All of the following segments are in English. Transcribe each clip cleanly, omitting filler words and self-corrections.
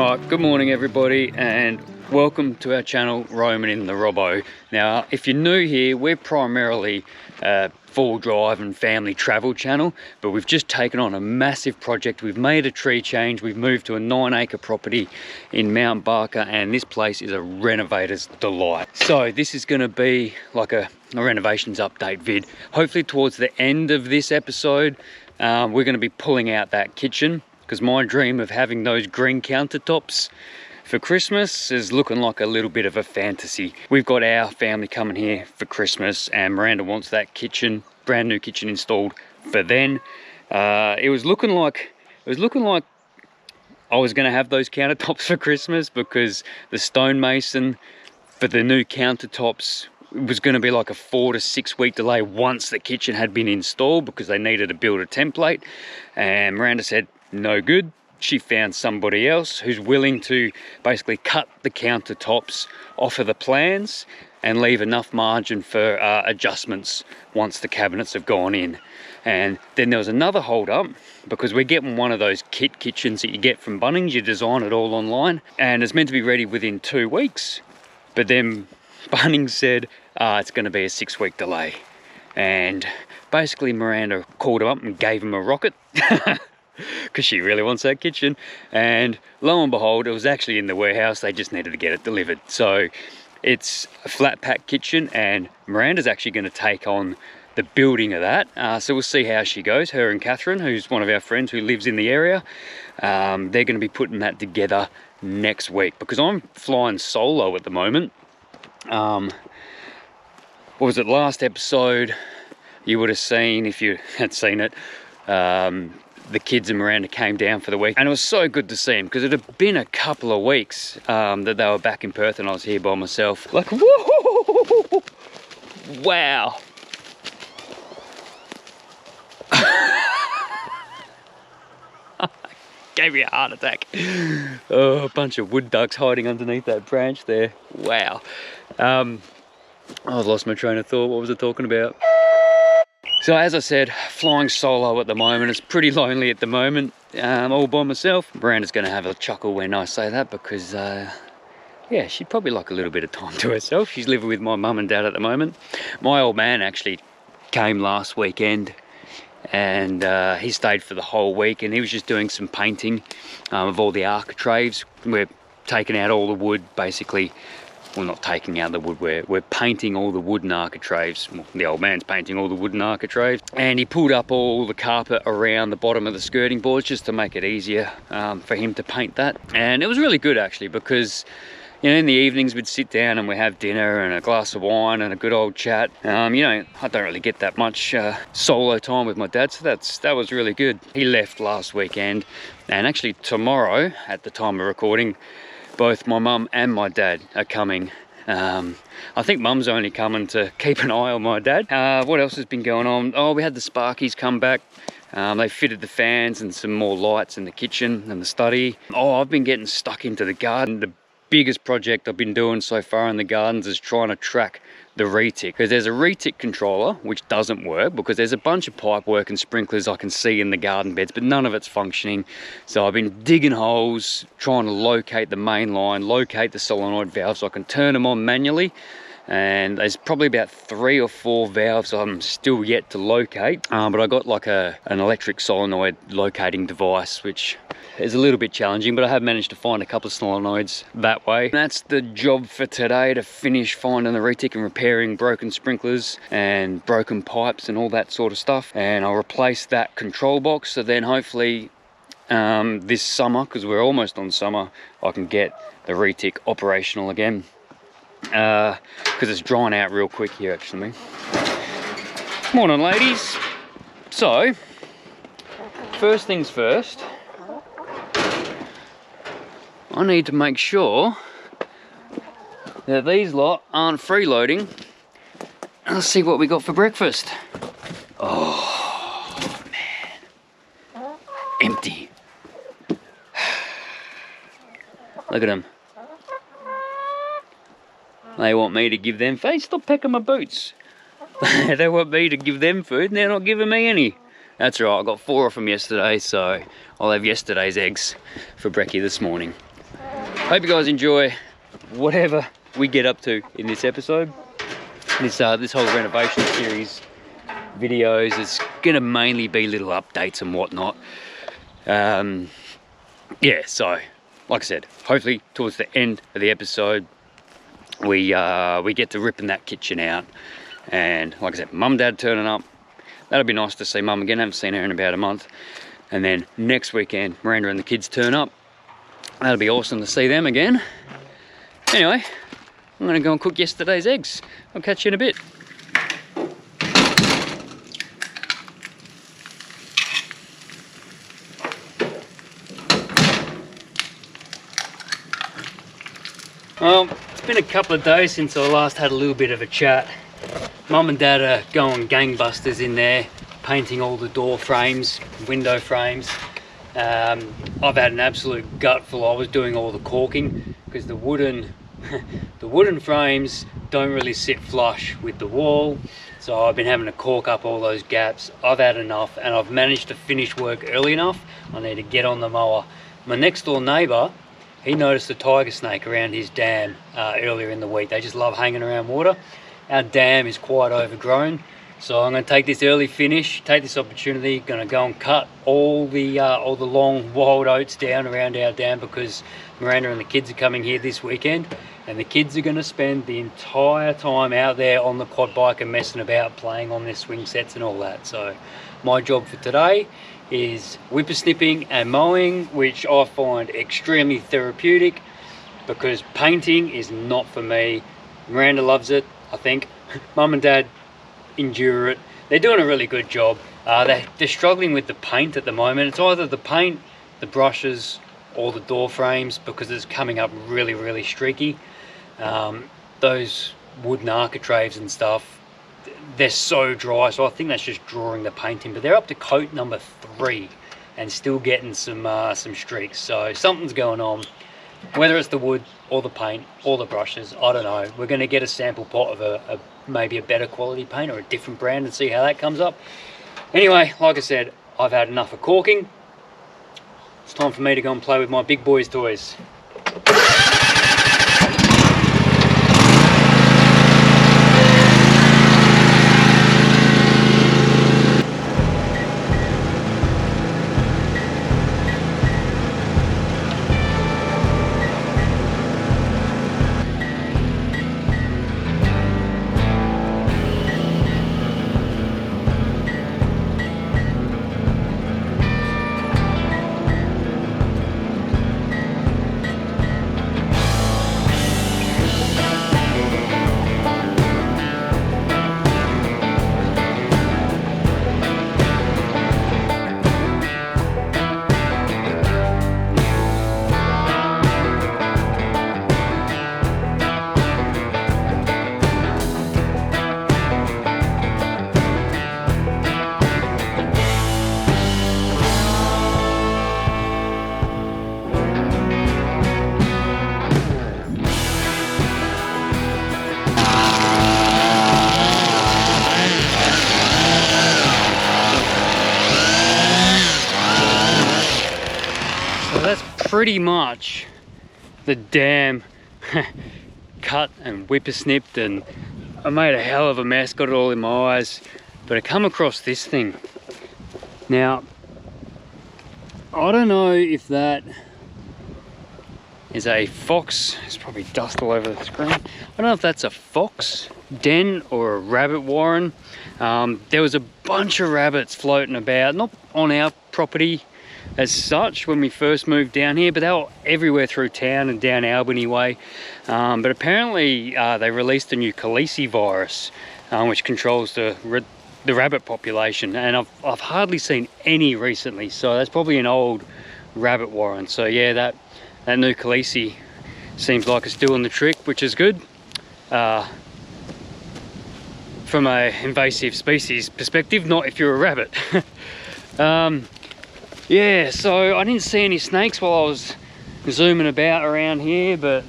Alright, good morning everybody and welcome to our channel Roaming in the Robbo. Now if you're new here, we're primarily a full drive and family travel channel, but we've just taken on a massive project. We've made a tree change, we've moved to a 9-acre property in Mount Barker, and this place is a renovator's delight. So this is going to be like a renovations update vid. Hopefully towards the end of this episode we're going to be pulling out that kitchen, because my dream of having those green countertops for Christmas is looking like a little bit of a fantasy. We've got our family coming here for Christmas and Miranda wants that kitchen, brand new kitchen installed for then. It was looking like I was going to have those countertops for Christmas, because the stonemason for the new countertops was going to be like a 4 to 6 week delay once the kitchen had been installed, because they needed to build a template. And Miranda said no good. She found somebody else who's willing to basically cut the countertops off of the plans and leave enough margin for adjustments once the cabinets have gone in. And then there was another hold up, because we're getting one of those kit kitchens that you get from Bunnings. You design it all online and it's meant to be ready within 2 weeks, but then Bunnings said it's going to be a 6-week delay. And basically Miranda called him up and gave him a rocket because she really wants that kitchen, and lo and behold, it was actually in the warehouse. They just needed to get it delivered. So it's a flat pack kitchen and Miranda's actually going to take on the building of that. So we'll see how she goes. Her and Kathryn, who's one of our friends who lives in the area, they're going to be putting that together next week, because I'm flying solo at the moment. What was it, last episode you would have seen, if you had seen it, the kids and Miranda came down for the week, and it was so good to see them, because it had been a couple of weeks that they were back in Perth and I was here by myself. Like, whoa, wow. Gave me a heart attack. Oh, a bunch of wood ducks hiding underneath that branch there. Wow. I've lost my train of thought. What was I talking about? So as I said, flying solo at the moment. It's pretty lonely at the moment, all by myself. Miranda's going to have a chuckle when I say that, because yeah, she'd probably like a little bit of time to herself. She's living with my mum and dad at the moment. My old man actually came last weekend, and he stayed for the whole week, and he was just doing some painting of all the architraves. We're taking out all the wood, basically. Well, not taking out the wood, we're painting all the wooden architraves. Well, the old man's painting all the wooden architraves. And he pulled up all the carpet around the bottom of the skirting boards just to make it easier for him to paint that. And it was really good actually, because you know, in the evenings we'd sit down and we'd have dinner and a glass of wine and a good old chat. You know, I don't really get that much solo time with my dad, so that was really good. He left last weekend, and actually tomorrow, at the time of recording, both my mum and my dad are coming. I think mum's only coming to keep an eye on my dad. What else has been going on? Oh, we had the Sparkies come back. They fitted the fans and some more lights in the kitchen and the study. Oh, I've been getting stuck into the garden. The biggest project I've been doing so far in the gardens is trying to track the retic, because there's a retic controller which doesn't work, because there's a bunch of pipe work and sprinklers I can see in the garden beds, but none of it's functioning. So I've been digging holes, trying to locate the main line, locate the solenoid valves so I can turn them on manually. And there's probably about 3 or 4 valves I'm still yet to locate, but I got like an electric solenoid locating device, which is a little bit challenging, but I have managed to find a couple of solenoids that way. That's the job for today, to finish finding the retic and repairing broken sprinklers and broken pipes and all that sort of stuff. And I'll replace that control box, so then hopefully this summer, because we're almost on summer, I can get the retic operational again. Because it's drying out real quick here actually. Morning ladies. So first things first, I need to make sure that these lot aren't freeloading. Let's see what we got for breakfast. Oh man, empty. Look at them. They want me to give them food. Stop pecking my boots. They want me to give them food and they're not giving me any. That's right, I got 4 of them yesterday, so I'll have yesterday's eggs for brekkie this morning. Hope you guys enjoy whatever we get up to in this episode. This whole renovation series videos is gonna mainly be little updates and whatnot. Yeah, so like I said, hopefully towards the end of the episode we get to ripping that kitchen out, and like I said, mum and dad turning up. That'll be nice to see mum again. I haven't seen her in about a month. And then next weekend Miranda and the kids turn up. That'll be awesome to see them again. Anyway, I'm gonna go and cook yesterday's eggs. I'll catch you in a bit. Well, it's been a couple of days since I last had a little bit of a chat. Mum and Dad are going gangbusters in there, painting all the door frames, window frames. I've had an absolute gutful. I was doing all the caulking because the wooden frames don't really sit flush with the wall, so I've been having to caulk up all those gaps. I've had enough, and I've managed to finish work early enough. I need to get on the mower. My next door neighbour, he noticed a tiger snake around his dam earlier in the week. They just love hanging around water. Our dam is quite overgrown, so I'm going to take this early finish, take this opportunity, going to go and cut all the long wild oats down around our dam, because Miranda and the kids are coming here this weekend, and the kids are going to spend the entire time out there on the quad bike and messing about, playing on their swing sets and all that. So my job for today is whippersnipping and mowing, which I find extremely therapeutic, because painting is not for me. Miranda loves it, I think. Mum and Dad endure it. They're doing a really good job. They're struggling with the paint at the moment. It's either the paint, the brushes, or the door frames, because it's coming up really, really streaky. Those wooden architraves and stuff, they're so dry, so I think that's just drawing the paint in. But they're up to coat number 3 and still getting some streaks. So something's going on. Whether it's the wood or the paint or the brushes, I don't know. We're going to get a sample pot of maybe a better quality paint or a different brand and see how that comes up. Anyway, like I said, I've had enough of caulking. It's time for me to go and play with my big boys' toys. Pretty much the dam cut and whippersnipped, and I made a hell of a mess, got it all in my eyes. But I come across this thing. Now, I don't know if that is a fox. There's probably dust all over the screen. I don't know if that's a fox den or a rabbit warren. There was a bunch of rabbits floating about, not on our property as such when we first moved down here, but they were everywhere through town and down Albany way. But apparently they released a new Khaleesi virus, which controls the rabbit population, and I've hardly seen any recently, so that's probably an old rabbit warren. So yeah, that new Khaleesi seems like it's doing the trick, which is good from a invasive species perspective, not if you're a rabbit. Yeah, so I didn't see any snakes while I was zooming about around here, but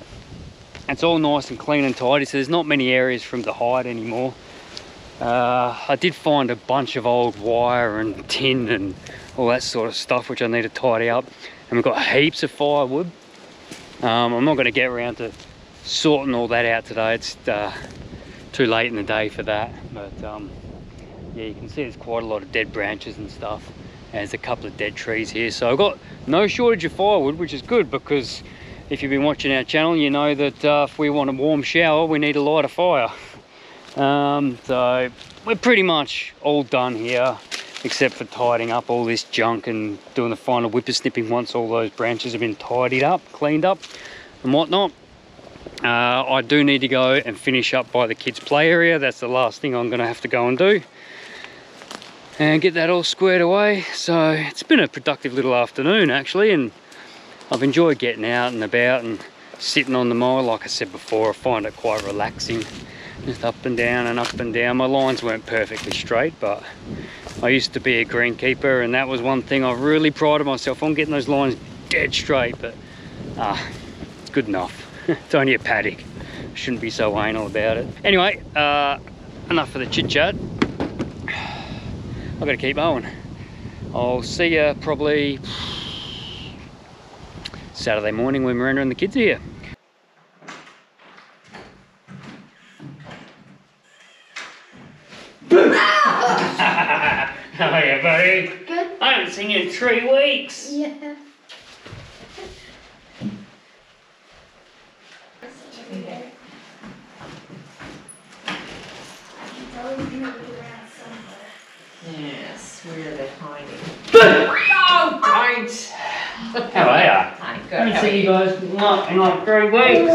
it's all nice and clean and tidy, so there's not many areas for them to hide anymore. I did find a bunch of old wire and tin and all that sort of stuff, which I need to tidy up. And we've got heaps of firewood. I'm not going to get around to sorting all that out today. It's too late in the day for that. But yeah, you can see there's quite a lot of dead branches and stuff. And there's a couple of dead trees here. So I've got no shortage of firewood, which is good, because if you've been watching our channel, you know that if we want a warm shower, we need a light of fire. So we're pretty much all done here, except for tidying up all this junk and doing the final whippersnipping once all those branches have been tidied up, cleaned up and whatnot. I do need to go and finish up by the kids' play area. That's the last thing I'm going to have to go and do and get that all squared away. So it's been a productive little afternoon actually, and I've enjoyed getting out and about and sitting on the mower. Like I said before, I find it quite relaxing, just up and down and up and down. My lines weren't perfectly straight, but I used to be a greenkeeper, and that was one thing I really prided myself on, getting those lines dead straight. But it's good enough. It's only a paddock, shouldn't be so anal about it. Anyway, enough of the chit chat. I've got to keep mowing. I'll see you probably Saturday morning when Miranda and the kids are here. How are you, buddy? Good. I haven't seen you in 3 weeks. Yeah. Yes, where are they hiding? Oh, Don't! How are you? I'm good. I haven't seen you guys in like 3 weeks.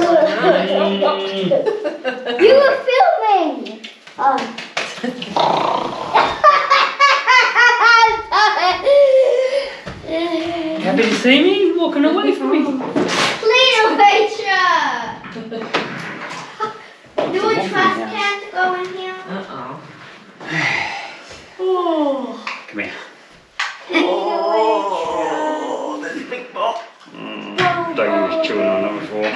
you were filming! Oh. Happy to see me? Walking away from me. Renovation! Do a trash can to go in here? Uh-oh. Oh. Come here. Oh, that's a big ball. Don't use chewing on that before.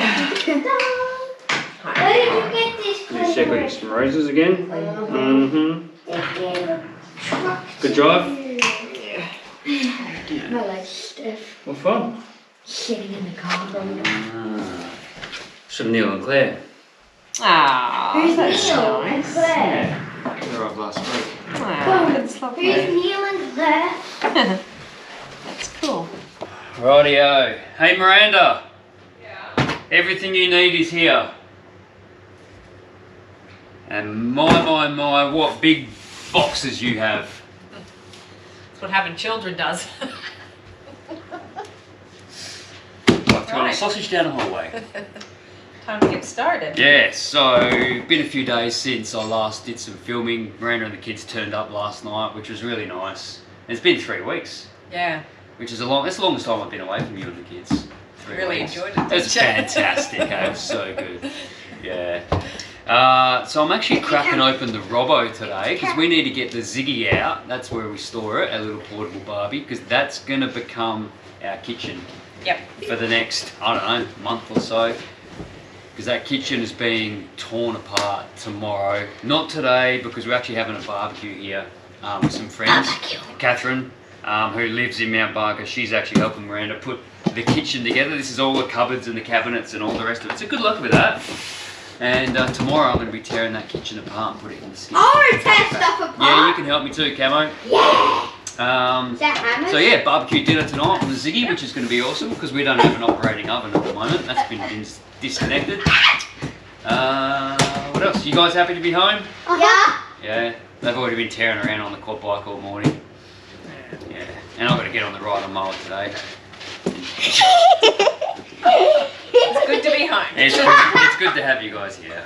Where did you get this? You check out some roses again? Mm-hmm. Good drive? My leg's stiff. What fun? Sitting in the car. Some Neil and Claire. Ah, Who's that's Neil and nice. Claire? They were up last week. Wow, that's lovely. Who's Neil and Claire? That's cool. Rightio. Hey Miranda. Yeah. Everything you need is here. And my, what big boxes you have. That's what having children does. Like throwing a sausage down the hallway. Time to get started. Yeah, so been a few days since I last did some filming. Miranda and the kids turned up last night, which was really nice. It's been 3 weeks. Yeah. Which is that's the longest time I've been away from you and the kids. 3 Really weeks. enjoyed it. It was fantastic. It was so good. Yeah. So I'm actually cracking open the Robbo today because we need to get the Ziggy out. That's where we store it, our little portable Barbie, because that's going to become our kitchen. Yep. For the next, I don't know, month or so. Because that kitchen is being torn apart tomorrow. Not today, because we're actually having a barbecue here with some friends. Kathryn, who lives in Mount Barker, she's actually helping Miranda put the kitchen together. This is all the cupboards and the cabinets and all the rest of it. So good luck with that. And tomorrow I'm going to be tearing that kitchen apart and put it in the skip. I want to tear stuff apart. Yeah, you can help me too, Camo. Yeah. Is that hammers? So yeah, barbecue dinner tonight on the Ziggy, which is going to be awesome because we don't have an operating oven at the moment. That's been disconnected. What else? You guys happy to be home? Yeah. Yeah, they've already been tearing around on the quad bike all morning. Yeah, and I've got to get on the ride and mower today. It's good to be home. It's good to have you guys here.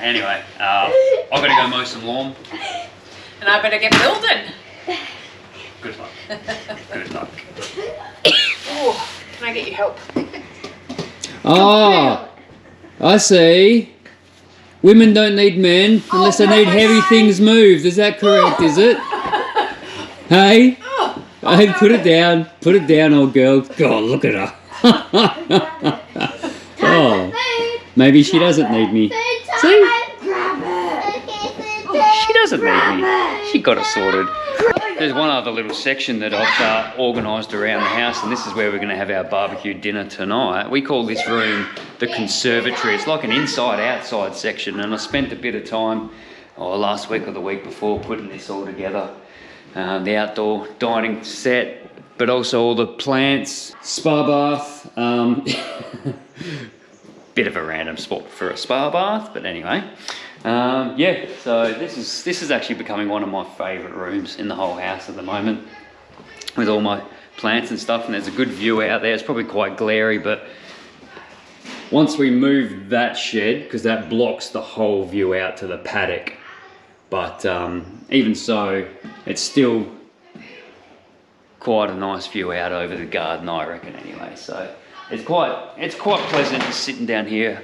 Anyway, I've got to go mow some lawn. And I better get building. Good luck. Good luck. Oh, can I get you help? Oh, I see. Women don't need men unless they need heavy things moved. Is that correct, is it? Hey? Hey, put it down. Put it down, old girl. God, look at her. Oh, maybe she doesn't need me. See? Grab it. She doesn't need me. She got it sorted. There's one other little section that I've organised around the house, and this is where we're going to have our barbecue dinner tonight. We call this room the conservatory. It's like an inside-outside section, and I spent a bit of time last week or the week before putting this all together. The outdoor dining set, but also all the plants, spa bath. Bit of a random spot for a spa bath, but anyway. Yeah, so this is actually becoming one of my favourite rooms in the whole house at the moment, with all my plants and stuff, and there's a good view out there. It's probably quite glary, but once we move that shed, because that blocks the whole view out to the paddock, but even so, it's still quite a nice view out over the garden, I reckon, anyway. So it's quite pleasant just sitting down here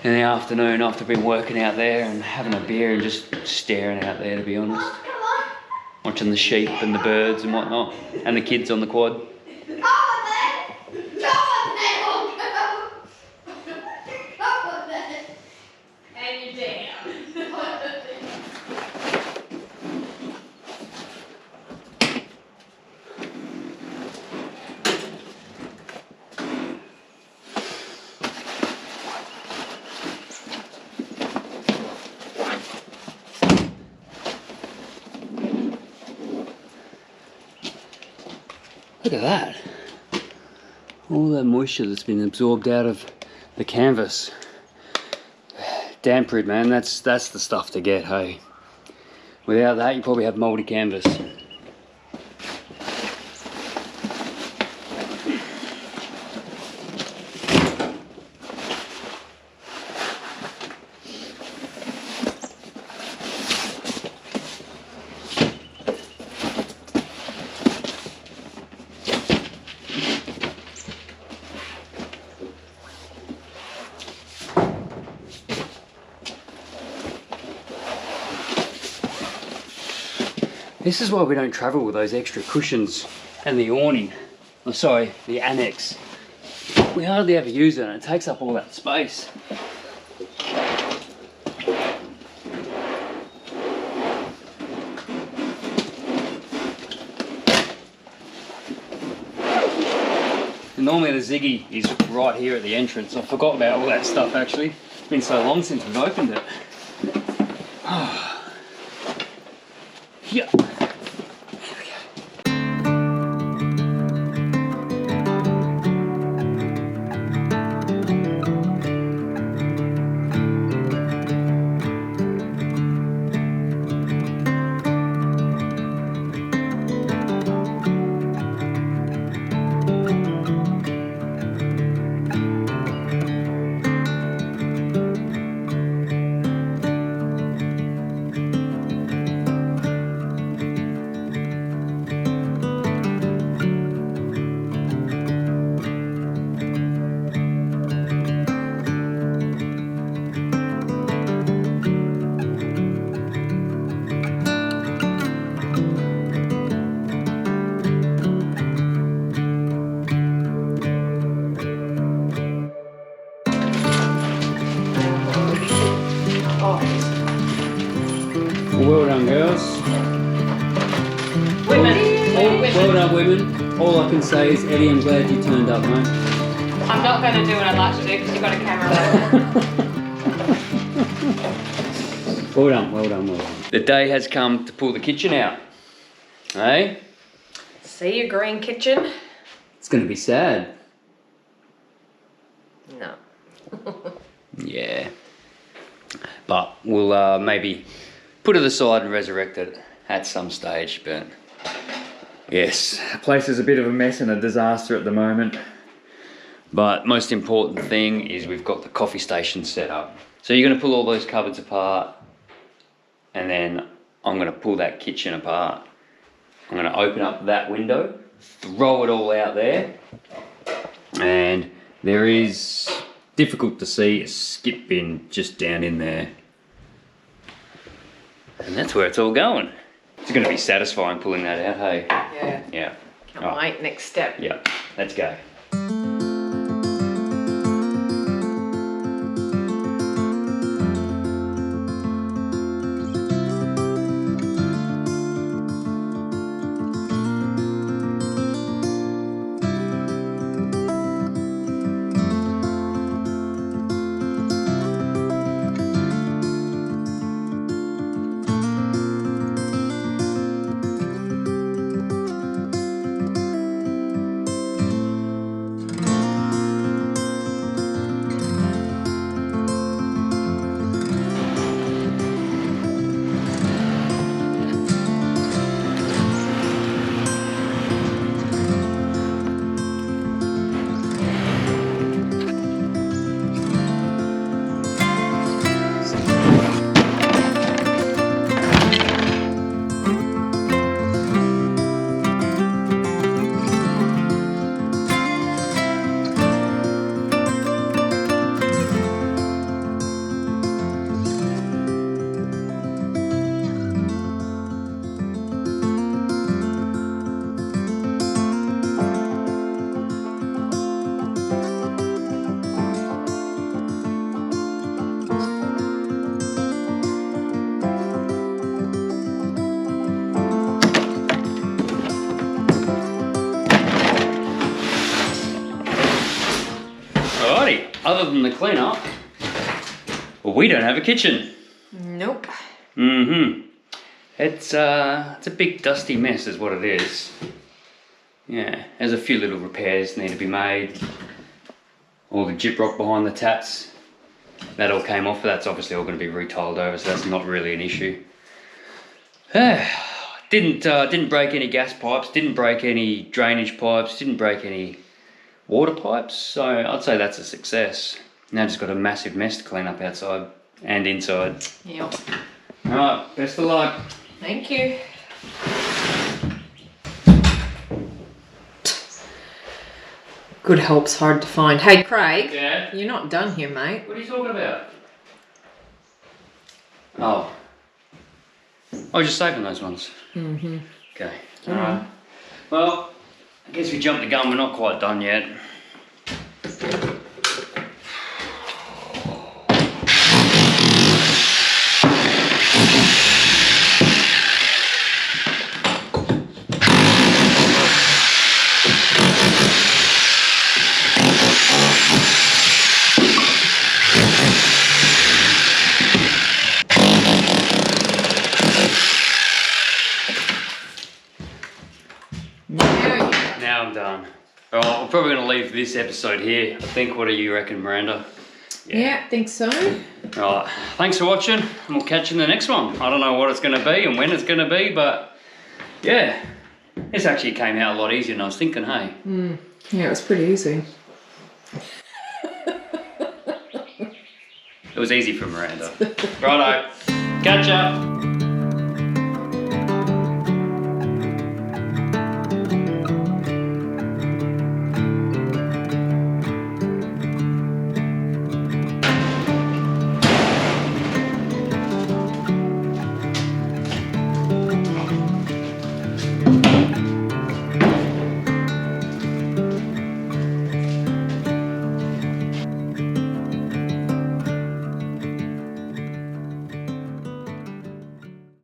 in the afternoon after been working out there and having a beer and just staring out there, to be honest. Watching the sheep and the birds and whatnot, and the kids on the quad. And you're down. Look at that. All that moisture that's been absorbed out of the canvas. Damp rid, man, that's the stuff to get, hey. Without that, you probably have mouldy canvas. This is why we don't travel with those extra cushions and the awning. Oh, sorry, the annex. We hardly ever use it, and it takes up all that space. And normally the Ziggy is right here at the entrance. I forgot about all that stuff actually. It's been so long since we've opened it. Yeah. Well done, girls. Women. Well done, women. All I can say is, Eddie, I'm glad you turned up, mate. I'm not going to do what I'd like to do because you've got a camera right. Well done, well done, well done. The day has come to pull the kitchen out. Hey? See your green kitchen? It's going to be sad. No. Yeah. But we'll maybe put it aside and resurrect it at some stage, but yes, the place is a bit of a mess and a disaster at the moment. But most important thing is we've got the coffee station set up. So you're going to pull all those cupboards apart, and then I'm going to pull that kitchen apart. I'm going to open up that window, throw it all out there, and there is, difficult to see, a skip bin just down in there. And that's where it's all going. It's going to be satisfying pulling that out, hey? Yeah. Yeah. Can't wait. Next step. Yeah, let's go. other than the cleanup, well, we don't have a kitchen. Nope. It's a big dusty mess is what it is. Yeah, there's a few little repairs need to be made. All the gyprock behind the taps, that all came off, but that's obviously all going to be retiled over, so that's not really an issue. Didn't break any gas pipes, didn't break any drainage pipes, didn't break any water pipes, so I'd say that's a success. Now just got a massive mess to clean up outside and inside. Yep. Alright, best of luck. Thank you. Good help's hard to find. Hey, Craig. Yeah? You're not done here, mate. What are you talking about? Oh. I was just saving those ones. Okay. Alright. Well, I guess we jumped the gun, we're not quite done yet. Now I'm done. Alright, we're probably going to leave this episode here. I think, what do you reckon, Miranda? Yeah, think so. Alright, thanks for watching, and we'll catch you in the next one. I don't know what it's going to be and when it's going to be, but yeah, this actually came out a lot easier than I was thinking, hey? Yeah, it was pretty easy. It was easy for Miranda. Righto, catch up.